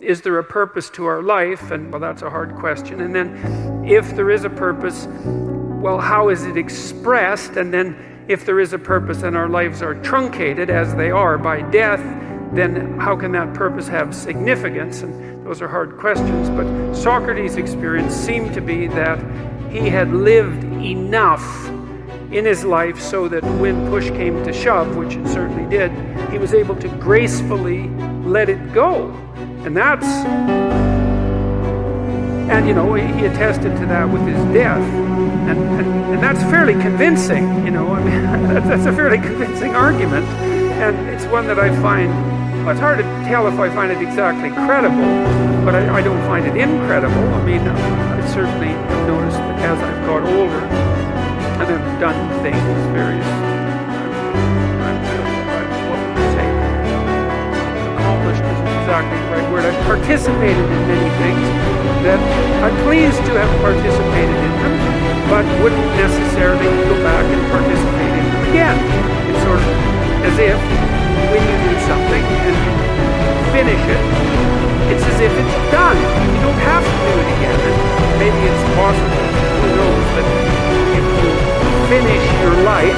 is there a purpose to our life? And well, that's a hard question. And then if there is a purpose, well, how is it expressed? And then if there is a purpose and our lives are truncated as they are by death, then how can that purpose have significance? And those are hard questions. But Socrates' experience seemed to be that he had lived enough in his life so that when push came to shove, which it certainly did, he was able to gracefully let it go. And that's, and he attested to that with his death. And that's fairly convincing, I mean, that's a fairly convincing argument. And it's one that I find, well, it's hard to tell if I find it exactly credible, but I don't find it incredible. I mean, I certainly have noticed that as I've got older, and I've done things, various, what would you say, accomplished isn't exactly the right word. I've participated in many things that I'm pleased to have participated in them, but wouldn't necessarily go back and participate in them again. It's sort of as if when you do something and you finish it, it's as if it's done. You don't have to do it again. And maybe it's possible, who knows, that if you finish your life,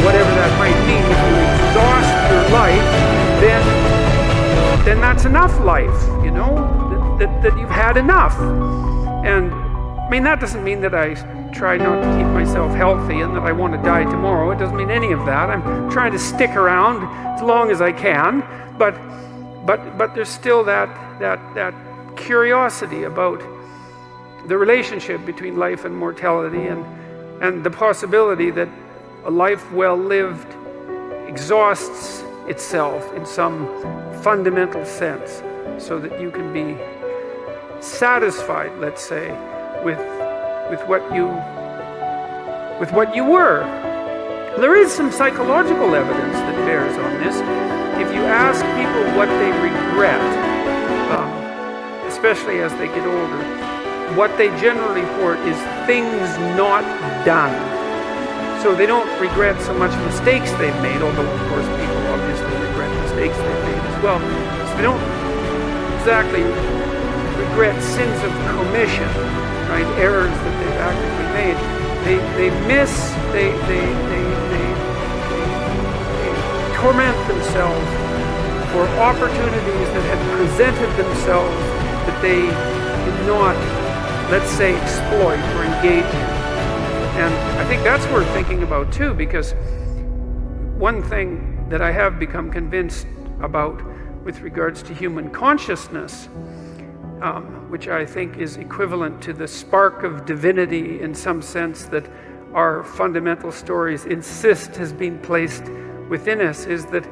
whatever that might mean, if you exhaust your life, then that's enough life, that you've had enough. And I mean, that doesn't mean that I try not to keep myself healthy and that I want to die tomorrow. It doesn't mean any of that. I'm trying to stick around as long as I can, but there's still that curiosity about the relationship between life and mortality, and the possibility that a life well lived exhausts itself in some fundamental sense, so that you can be satisfied, let's say, with what you were. There is some psychological evidence that bears on this. If you ask people what they regret, especially as they get older, what they generally report is things not done. So they don't regret so much mistakes they've made, although of course people obviously regret mistakes they've made as well. So they don't exactly regret sins of commission, right? Errors that they've actively made. They torment themselves for opportunities that had presented themselves that they did not, let's say, exploit or engage in. And I think that's worth thinking about too, because one thing that I have become convinced about with regards to human consciousness, which I think is equivalent to the spark of divinity in some sense that our fundamental stories insist has been placed within us, is that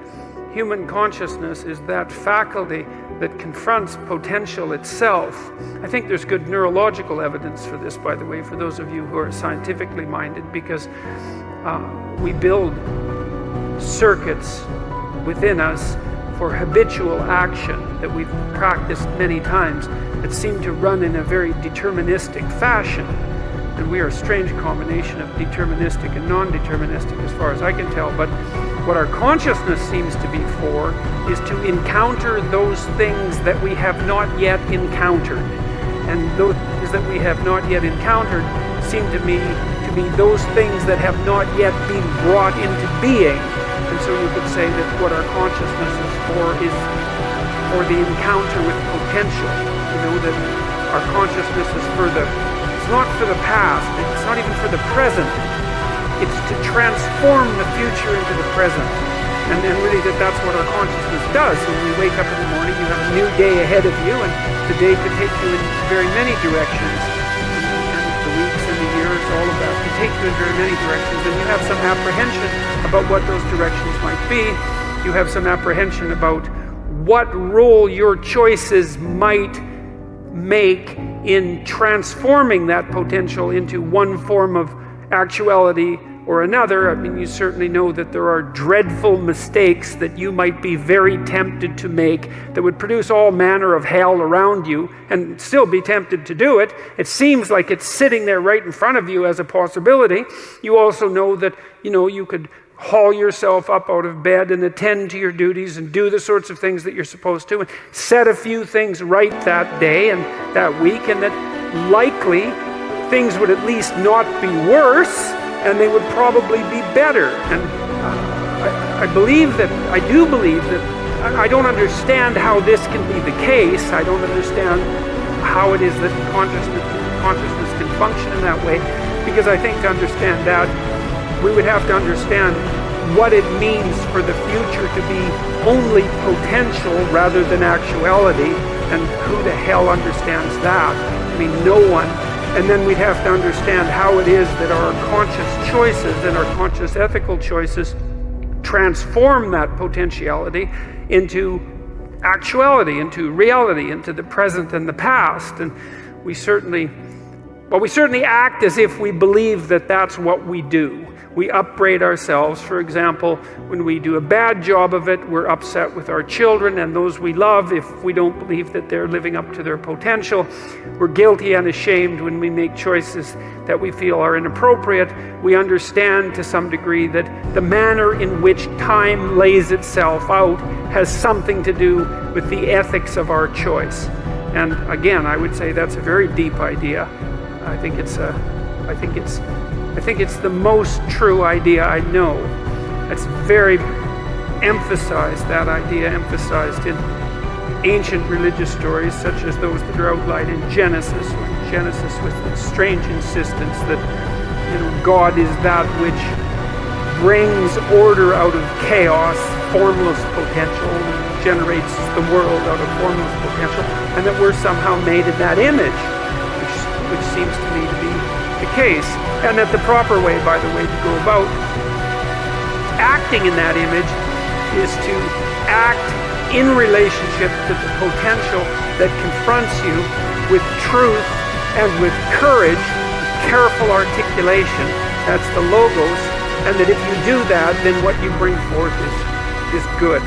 human consciousness is that faculty that confronts potential itself. I think there's good neurological evidence for this, by the way, for those of you who are scientifically minded, because we build circuits within us for habitual action that we've practiced many times that seem to run in a very deterministic fashion. And we are a strange combination of deterministic and non-deterministic as far as I can tell. But what our consciousness seems to be for is to encounter those things that we have not yet encountered. And those things that we have not yet encountered seem to me to be those things that have not yet been brought into being. And so you could say that what our consciousness is for the encounter with potential. That our consciousness is it's not for the past, it's not even for the present. It's to transform the future into the present. And really that's what our consciousness does. When you wake up in the morning, you have a new day ahead of you, and the day could take you in very many directions. And the weeks and the years, all of that can take you in very many directions. And you have some apprehension about what those directions might be. You have some apprehension about what role your choices might make in transforming that potential into one form of actuality or another. I mean, you certainly know that there are dreadful mistakes that you might be very tempted to make that would produce all manner of hell around you and still be tempted to do it. It seems like it's sitting there right in front of you as a possibility. You also know that, you could haul yourself up out of bed and attend to your duties and do the sorts of things that you're supposed to, and set a few things right that day and that week, and that likely things would at least not be worse, and they would probably be better. And I do believe that I don't understand how this can be the case. I don't understand how it is that consciousness can function in that way, because I think to understand that, we would have to understand what it means for the future to be only potential rather than actuality, and who the hell understands that? I mean, no one. And then we'd have to understand how it is that our conscious choices and our conscious ethical choices transform that potentiality into actuality, into reality, into the present and the past. And we certainly act as if we believe that that's what we do. We upbraid ourselves. For example, when we do a bad job of it, we're upset with our children and those we love if we don't believe that they're living up to their potential. We're guilty and ashamed when we make choices that we feel are inappropriate. We understand to some degree that the manner in which time lays itself out has something to do with the ethics of our choice. And again, I would say that's a very deep idea. I think it's the most true idea I know. It's very emphasized, that idea emphasized in ancient religious stories such as those that are outlined in Genesis, when Genesis with its strange insistence that God is that which brings order out of chaos, formless potential, generates the world out of formless potential, and that we're somehow made in that image, which seems to me to be the case. And that the proper way, by the way, to go about acting in that image is to act in relationship to the potential that confronts you with truth and with courage, careful articulation. That's the logos. And that if you do that, then what you bring forth is good.